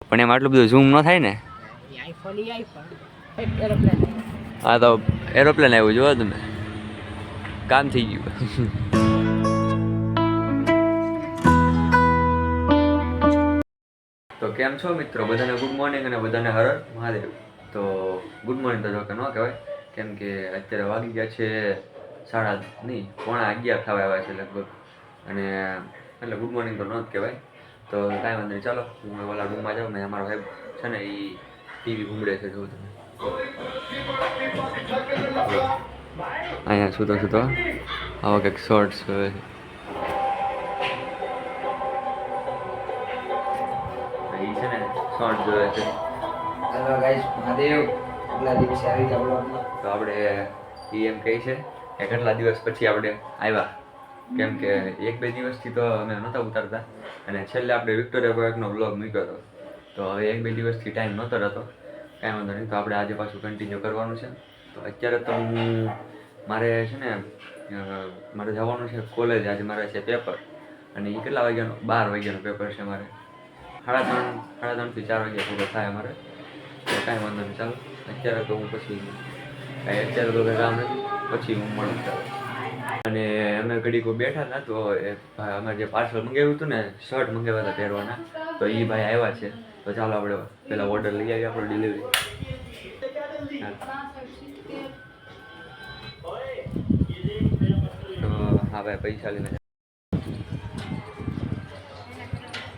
પણ એમાં આટલું બધું ઝૂમ ન થાય ને. હા તો એરોપ્લેન આવ્યું જોવો તમે, કામ થઈ ગયું. તો કેમ છો મિત્રો, બધાને ગુડ મોર્નિંગ અને બધાને હર મહાદેવ. તો ગુડ મોર્નિંગ તો જો કે ન કહેવાય, કેમ કે અત્યારે વાગી ગયા છે 11:30 થવા આવ્યા છે લગભગ, અને એટલે ગુડ મોર્નિંગ તો ન જ કહેવાય. તો કાંઈ વાંધો નહીં, ચાલો હું ઓલા રૂમમાં જાઉં ને અમારો સાહેબ છે ને એ ટીવી ઘૂમડે છે, જોઉં તમે અહીંયા સૂતો આવા કંઈક શોર્ટ્સ હવે એ છે ને શોર્ટ જોવે છે. Hello guys, Mahadev. કેટલા દિવસે આવી ગયા બ્લોગમાં. તો આપણે એમ કહે છે કે કેટલા દિવસ પછી આપણે આવ્યા, કેમ કે 1-2 દિવસથી તો અમે નહોતા ઉતારતા, અને છેલ્લે આપણે વિક્ટોરિયા પાર્કનો બ્લોગ મૂક્યો હતો. તો હવે 1-2 દિવસથી ટાઈમ નહોતો રહેતો, કાંઈ વાંધો નહીં. તો આપણે આજે પાછું કન્ટિન્યુ કરવાનું છે. તો અત્યારે તો મારે છે ને મારે જવાનું છે કોલેજ. આજે મારે છે પેપર, અને એ કેટલા વાગ્યાનો 12 વાગ્યાનો પેપર છે મારે. 3:30 થી 4 વાગ્યા પૂરો થાય અમારે. તો કાંઈ વાંધો નહીં, ચાલો અત્યારે તો હું પછી અત્યારે તો કંઈ કામ નથી, પછી હું મળું ચાલો. અને અમે ઘડીક બેઠા હતા તો અમે જે પાર્સલ મંગાવ્યું હતું ને, શર્ટ મંગાવ્યા હતા પહેરવાના, તો એ ભાઈ આવ્યા છે. તો ચાલો આપણે પહેલાં ઓર્ડર લઈ આવીએ, આપણો ડિલિવરી. તો હા ભાઈ, પૈસા લઈને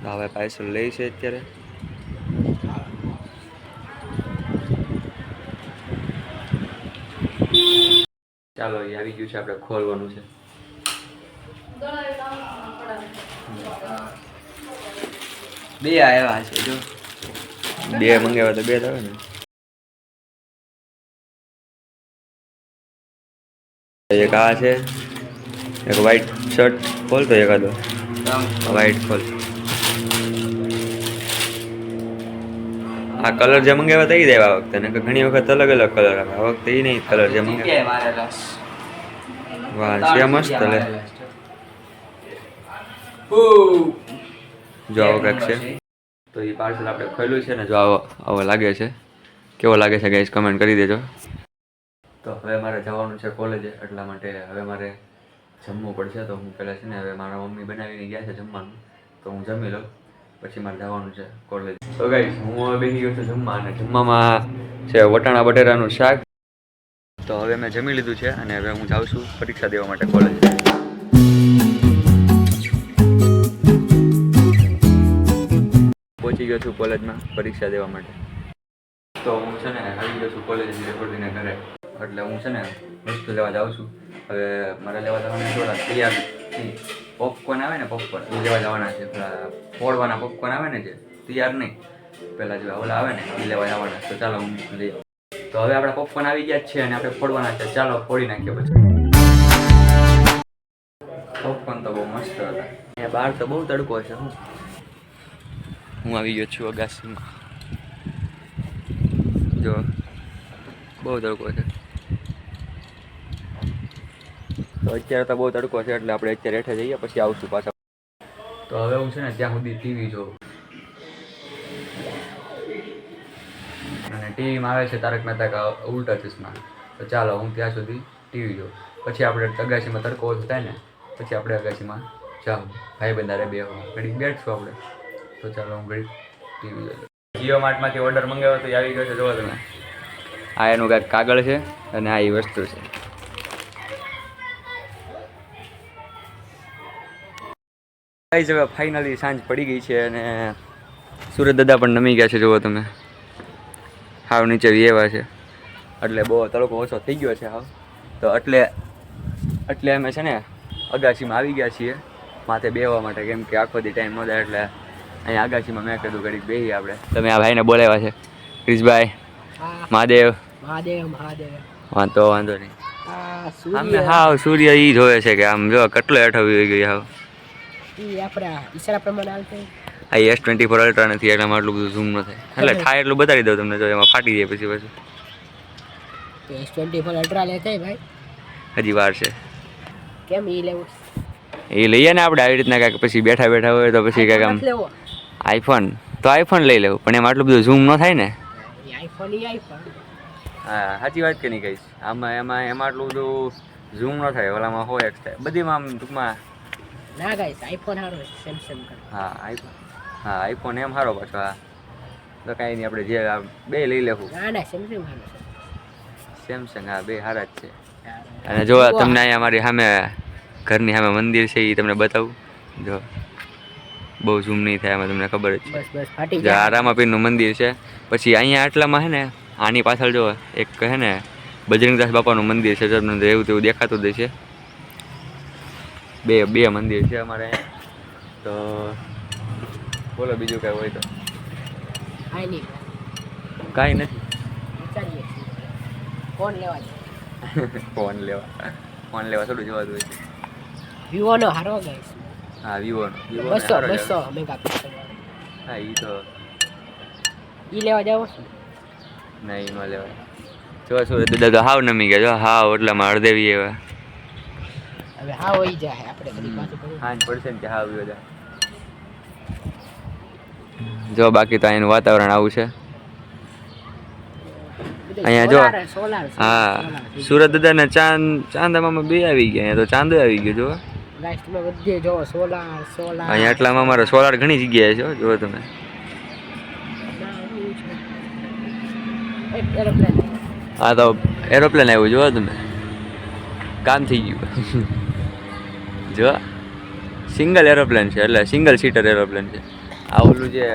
હવે પાર્સલ લઈ છે અત્યારે. ચાલો એ આવી ગયું છે, આપણે ખોલવાનું છે. બે આવ્યા છે, જો 2 મંગાવ્યા તો 2 આવે ને. એક આ છે, એક વ્હાઈટ શર્ટ ખોલ તો એકાદો વ્હાઈટ ખોલ. આ કલર જે મંગાવ્યા હતા એ જ આવ્યા આ વખતે, ને ઘણી વખત અલગ અલગ કલર આવે, આ વખતે એ નહીં કલર જે મંગાવ્યા. વાહ છે મસ્ત. લે જો આવો કંઈક છે. તો એ પાર્સલ આપણે ખોલ્યું છે ને, જો આવો લાગે છે. કેવો લાગે છે ગાઈસ, કમેન્ટ કરી દેજો. તો હવે મારે જવાનું છે કોલેજે, એટલા માટે હવે મારે જમવું પડશે. તો હું પહેલાં છે ને હવે મારા મમ્મી બનાવીને ગયા છે જમવાનું, તો હું જમી લઉં, પછી મારે જવાનું છે કોલેજ. તો ગાઈસ હું હવે બેસી ગયો છું જમવા, અને જમવામાં છે વટાણા બટેરાનું શાક. તો હવે મેં જમી લીધું છે, અને હવે હું જાઉં છું પરીક્ષા દેવા માટે કોલેજ. પહોંચી ગયો છું કોલેજમાં પરીક્ષા દેવા માટે. તો હું છે ને આવી ગયો છું કોલેજથી રેકોર્ડિંગને ઘરે, એટલે હું છે ને વસ્તુ લેવા જાઉં છું. હવે મારે લેવા જવાના થોડા તૈયાર પોપકોર્ન આવે ને, પોપકોર્ન એ લેવા જવાના છે. પેલા ફોડવાના પોપકોર્ન આવે ને, જે તૈયાર નહીં, પેલા જે ઓલા આવે ને એ લેવા જવાના. તો ચાલો હું લઈ. તો હવે આપણા પોપકોર્ન આવી ગયા જ છે, અને આપણે ફોડવાના છે. ચાલો ફોડી નાખીએ પછી. પોપકોર્ન તો બહુ મસ્ત હતા. અહીંયા બહાર તો બહુ તડકો છે. હું આવી ગયો છું અગાસીમાં, જો બહુ તડકો છે. તો અત્યારે તો બહુ તડકો છે, એટલે આપણે અત્યારે હેઠે જઈએ, પછી આવશું પાછા. તો હવે હું છે ને ત્યાં સુધી ટીવી જોઉં, અને ટીવીમાં આવે છે તારક મહેતા કા ઉલ્ટા ચશ્મા. તો ચાલો હું ત્યાં સુધી ટીવી જોઉં, પછી આપણે અગાસીમાં તડકો ઓછો થાય ને, પછી આપણે અગાસીમાં જાઉં ભાઈ બંધારે બે ઘડીક બેઠશું આપણે. તો ચાલો હું ઘડીક ટીવી જોઉં. જીઓ માર્ટમાંથી ઓર્ડર મંગાવ્યો તો આવી ગયો છે, જોવો તમે. આ એનું કાંઈક કાગળ છે, અને આ એ વસ્તુ છે. હવે ફાઇનલી સાંજ પડી ગઈ છે, અને સુરત દાદા પણ નમી ગયા છે, જુઓ તમે. હાવ નીચે એવા છે, એટલે બહુ તડકો ઓછો થઈ ગયો છે હાવ. તો એટલે અમે છે ને અગાસીમાં આવી ગયા છીએ માથે બેસવા માટે, કેમ કે આખો દી ટાઈમ ન થાય, એટલે અહીંયા અગાસીમાં મેં કીધું ઘડીક બેસી આપણે. તમે આ ભાઈને બોલાવ્યા છે, ક્રિશભાઈ. મહાદેવ. વાંધો નહીં. આમ હાવ સૂર્ય ઈ જોવે છે કે આમ જો કેટલો હેઠો આવી ગયો હાવ. આ S24 અલ્ટ્રા નથી, એટલે આમાં આટલું બધું ઝૂમ ન થાય. એટલે થાય એટલું બતાવી દઉં તમને, જો એમાં ફાટી જાય પછી S24 અલ્ટ્રા લેતા ભાઈ, હજી વાર છે. કેમ ઈ લેવું? એ લઈએ ને આપણે આવી રીતના કાંઈક, પછી બેઠા હોય તો પછી કાંઈક આમ આઈફોન તો આઈફોન લઈ લેવું, પણ એમાં આટલું બધું ઝૂમ ન થાય ને. આઈફોન હા સાચી વાત કે નહીં કહીશ, એમાં આટલું બધું ઝૂમ ન થાય, ઓલામાં 4x થાય, બધીમાં આમ ટૂંકમાં. ના ગાઈસ આઈફોન સારો છે સેમસંગ કરતા. હા આઈફોન એમ સારો પાછો. હા તો કાંઈ નહીં, આપણે જે બે લઈ લેવું. ના સેમસંગ સારો છે. સેમસંગ હા બે સારા જ છે. અને જો તમને અહીંયા અમારી સામે ઘરની સામે મંદિર છે એ તમને બતાવું. જો બહુ ઝૂમ નહીં થાય એમાં, તમને ખબર જ છે. બસ ફાટી જો આ રામાપીરનું મંદિર છે. પછી અહીંયા આટલામાં છે ને, આની પાછળ જો એક છે ને બજરંગદાસ બાપાનું મંદિર છે, તમને એવું તેવું દેખાતું જ છે. બે મંદિર છે અમારે અહીંયા. તો બોલો બીજું કાંઈ હોય તો. કાંઈ નથી. વિચારીએ ફોન લેવા ફોન લેવા થોડું જવાતું હોય છે. વિવોનો હારો ગાઈસ. હા વિવોનો 200 મેગાપિક્સલ. હા એ તો ઈ લેવા જાવ છો? નહીં ન લેવાય. જો સુરત દાદા તો હાવ નમી ગયા, જો હાવ એટલામાં અડધેવી એવા. હવે હા હોઈ જાય આપણે બધી પાછું હાન પડશે ને કે હાવ બધા. જો બાકી તો અહીંનું વાતાવરણ આવું છે. અહીંયા જો હા સુરત દાદાના ચાંદામાં બે આવી ગયા, અહીંયા તો ચાંદો આવી ગયો. જો ગાઈસ તમે બધે જો સોલાર અહીંયા આટલામાં અમારે સોલાર ઘણી જગ્યાએ છે. જો તમે હા તો એરોપ્લેન આવ્યું, જો તમે કામ થઈ ગયું. જો સિંગલ એરોપ્લેન છે, એટલે સિંગલ સીટર એરોપ્લેન છે. આ ઓલું જે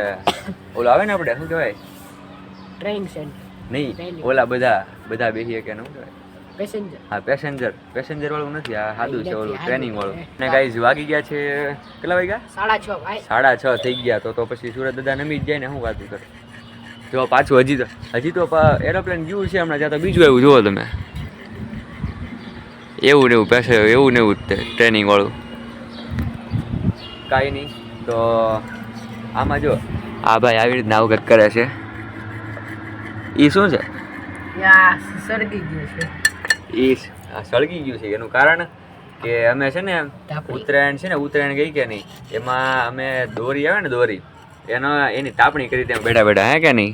ઓલું આવે ને આપણે શું કહેવાય, ટ્રેન સેન્ટર નહીં ઓલા બધા બેસીએ કે શું કહેવાય, પેસેન્જર. હા પેસેન્જર વાળું નથી, આ સાદું છે ઓલું ટ્રેનિંગ વાળું. ને ગાઈઝ વાગી ગયા છે કેટલા વાગ્યા? 6:30 ભાઈ. 6:30 થઈ ગયા. તો પછી સુરત દાદા નમી જ જાય ને, શું વાત કરે. જો પાછું હજી તો એરોપ્લેન ગયું છે હમણાં, ત્યાં તો બીજું આવ્યું. જુઓ તમે, એવું ને એવું પેસે એવું ને એવું ટ્રેનિંગ વાળું. કાંઈ નહીં. તો આમાં જો આ ભાઈ આવી રીતના આવું કંઈક કરે છે. એ શું છે? સળગી ગયું છે. એ સળગી ગયું છે. એનું કારણ કે અમે છે ને ઉત્તરાયણ ગઈ કે નહીં, એમાં અમે દોરી આવે ને દોરી એની તાપણી કરી હતી બેઠા હે કે નહીં?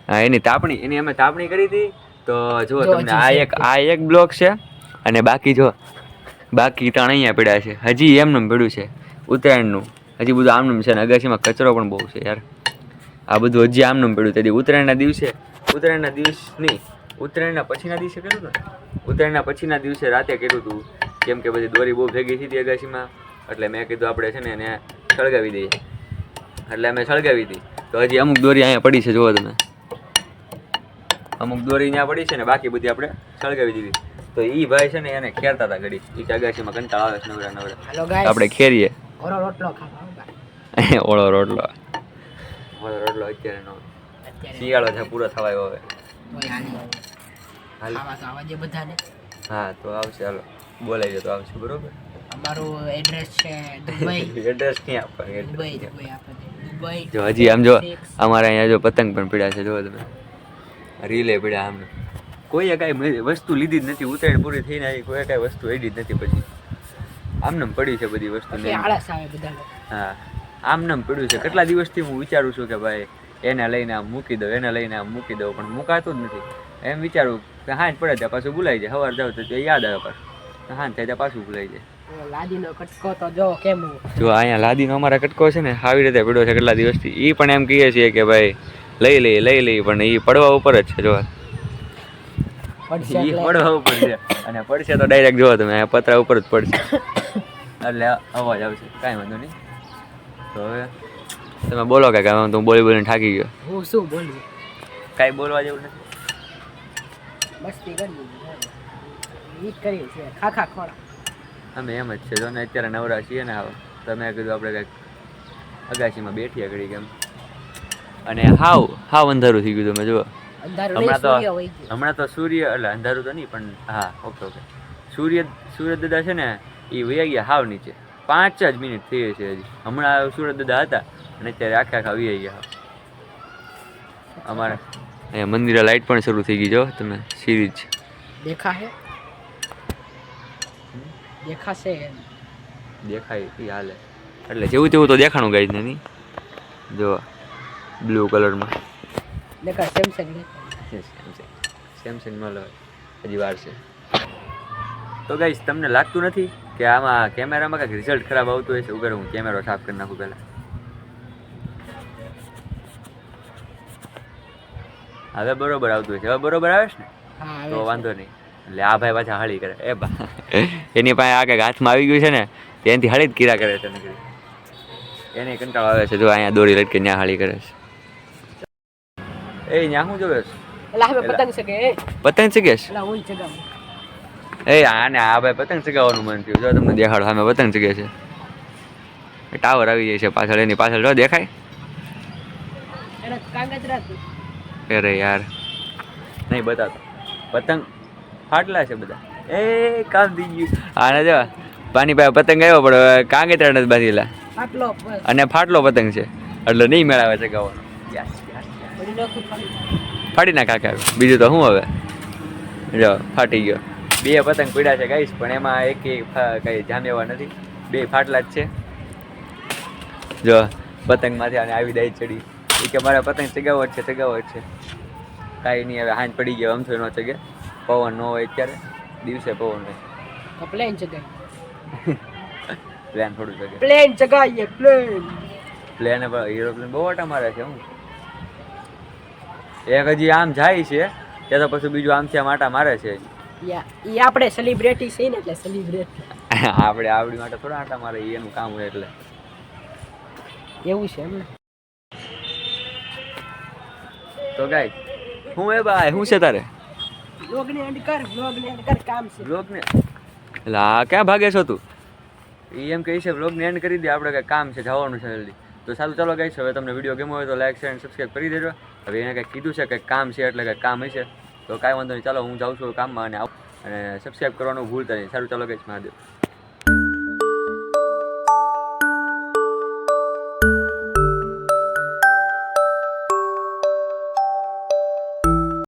હા એની તાપણી અમે તાપણી કરી હતી. તો જો તમને આ એક બ્લોક છે, અને બાકી ત્રણ અહીંયા પડ્યા છે. હજી એમનું પડ્યું છે ઉત્તરાયણનું, હજી બધું આમનું છે. ને અગાસીમાં કચરો પણ બહુ છે યાર. આ બધું હજી આમનું પડ્યું. તેથી ઉત્તરાયણના પછીના દિવસે કર્યું હતું ને, ઉત્તરાયણના પછીના દિવસે રાતે કર્યું હતું. કેમ કે બધી દોરી બહુ ભેગી થઈ હતી અગાસીમાં, એટલે મેં કીધું આપણે છે ને એને સળગાવી દઈએ. એટલે અમે સળગાવી હતી. તો હજી અમુક દોરી અહીંયા પડી છે. જુઓ તમે, અમુક દોરી ત્યાં પડી છે ને, બાકી બધી આપણે સળગાવી દીધી. તો એ ભાઈ છે ને એને ખેરતા હતા ઘડી. એ અગાસીમાં કંટાળ આવે છે નવરા આપણે ખેરીએ. ઓળો રોટલો અત્યારે નો, શિયાળો છે પૂરો થવા આવ્યો હવે. હા તો આવશે, હાલો બોલાવી દે તો આવશે. બરોબર. અમારું એડ્રેસ છે દુબઈ. એડ્રેસ ક્યાં આપવાનું? દુબઈ. જો હજી આમ જો અમારે અહીંયા જો પતંગ પણ પીડ્યા છે. જો તમે રીલે પીડ્યા આમને. કોઈએ કાંઈ વસ્તુ લીધી જ નથી. ઉત્તરાયણ પૂરી થઈને આવી કોઈ કાંઈ વસ્તુ એડી જ નથી. પછી આમનામ પડી છે બધી વસ્તુ. હા આમનામ પડ્યું છે. કેટલા દિવસથી હું વિચારું છું કે ભાઈ એને લઈને આમ મૂકી દઉં, પણ મુકાતું જ નથી. એમ વિચારું કે હાંજ પડે ત્યાં પાછું ભૂલાઈ જાય. સવાર જાવ તો યાદ આવે, પાછું હાંજ થાય ત્યાં પાછું ભૂલાઈ જાય. લાદીનો કટકો તો જો કેમ. જો અહીંયા લાદીનો અમારા કટકો છે ને, આવી રીતે પડ્યો છે કેટલા દિવસથી. એ પણ એમ કહીએ છીએ કે ભાઈ લઈ લઈ પણ એ પડવા ઉપર જ છે. જો પડવા ઉપર છે, અને પડશે તો ડાયરેક્ટ જોવો તમે પતરા ઉપર જ પડશે, એટલે અવાજ આવશે. કાંઈ વાંધો નહીં. તો હવે તમે બોલો કે હું બોલીને થાકી ગયો. હું શું બોલું? કાંઈ બોલવા જેવું નથી. મસ્તી કરીએ છીએ, ખાખા ખોળા. અમે એમ જ છે. જો ને અત્યારે નવરા છીએ ને, તમે કીધું આપણે કંઈક અગાસીમાં બેઠીએ ઘડી કેમ. અને હાવ અંધારું થઈ ગયું. તમે જુઓ હમણાં તો સૂર્ય, એટલે અંધારું તો નહીં પણ હા ઓકે સૂર્ય દાદા છે ને એ વયા ગયા હાવ નીચે. 5 જ મિનિટ થઈ છે હજી. હમણાં સૂરજ દાદા હતા અને અત્યારે આખા વયા ગયા. અમારે અહીંયા મંદિરે લાઇટ પણ શરૂ થઈ ગઈ. જો તમે સિરીઝ દેખાશે દેખાય એ હાલે, એટલે જેવું તેવું તો દેખાણું ગાય ને નહીં. જો બ્લુ કલરમાં. દેખા સેમસંગ ને સેમસંગમાં લો, હજી વાર છે. તો ગાઈસ તમને લાગતું નથી કે આમાં કેમેરામાં કંઈક રિઝલ્ટ ખરાબ આવતું હોય છે? ઉભેરો હું કેમેરો સાફ કરી નાખું પહેલાં. હવે બરોબર આવતું હોય છે. હવે બરોબર આવે છે ને? હા તો આવે વાંધો નહીં. એટલે આ ભાઈ પાછા હળી કરે. એ બા એની પાસે આ કંઈક હાથમાં આવી ગયું છે ને, એનાથી હળી જ કીરા કરે છે નકરી. એને કંટાળો આવે છે. જો અહીંયા દોરી લટકે ત્યાં હળી કરે છે. એ ત્યાં શું જોવે છે? એલા હવે પતંગ શકે એ પતંગ ચગે છે? એલા હું ચગાવ એ આને આ ભાઈ પતંગ ચગાવવાનું મન થયું. જો તમને દેખાડો, સામે પતંગ ચગે છે. ટાવર આવી જાય છે પાછળ, એની પાછળ જો દેખાય. એના કાગજ રાખી અરે યાર નહીં બતાતો. પતંગ ફાટલા છે બધા. એ કામ થઈ ગયું. આને જો પાણી પાસે પતંગ આવ્યો પણ કાંગેતરા નથી બાંધેલા આટલો બસ અને ફાટલો પતંગ છે એટલે નહીં મેળાવે ચગાવવાનો. બધી નાખું ખાલી ફાટી ના કાકા. બીજું તો શું હવે, જો ફાટી ગયો. બે પતંગ પીડા છે ગાઈસ, પણ એમાં એક કઈ જામ્યા નથી. બે ફાટલા જ છે. જો પતંગમાંથી આને આવી દાઈ ચડી. એ કે મારે પતંગ ચગાવો જ છે, ચગાવો જ છે. કાંઈ નહીં, હવે હાંજ પડી ગયો. અમથો ન ચગે, પવન ન હોય અત્યારે, દિવસે પવન હોય. પ્લેન ચગાય પ્લેન થોડું ચગે. પ્લેન ચગાઈએ પ્લેન પ્લેન એરોપ્લેન બહુ આટા મારે છે. હું એક હજી આમ જાય છે, ત્યાં તો પછી બીજું આમથી આમ આટા મારે છે. ઈ આપણે સેલિબ્રિટી છે ને એટલે સેલિબ્રિટી આપણે આવડી માટે થોડા આટા મારે, એનું કામ હોય એટલે. એવું છે એમ ને તો ગાય હું એ ભાઈ શું છે તારે વ્લોગને એન્ડ કર કામ છે વ્લોગને? એટલે આ ક્યાં ભાગે છો તું? એ એમ કહે છે વ્લોગને એન્ડ કરી દે, આપણે કંઈક કામ છે, જવાનું છે જલ્દી. તો સારું ચાલો ગાઈસ, હવે તમને વિડીયો ગમ્યો હોય તો લાઈક શેર અને સબસ્ક્રાઈબ કરી દેજો. હવે એને કંઈક કીધું છે કંઈક કામ છે એટલે કંઈક કામ હશે, તો કાંઈ વાંધો નહીં. ચાલો હું જાઉં છું કામમાં અને સબસ્ક્રાઈબ કરવાનું ભૂલતા નહીં. સારું ચાલો ગાઈસ, મહાદેવ.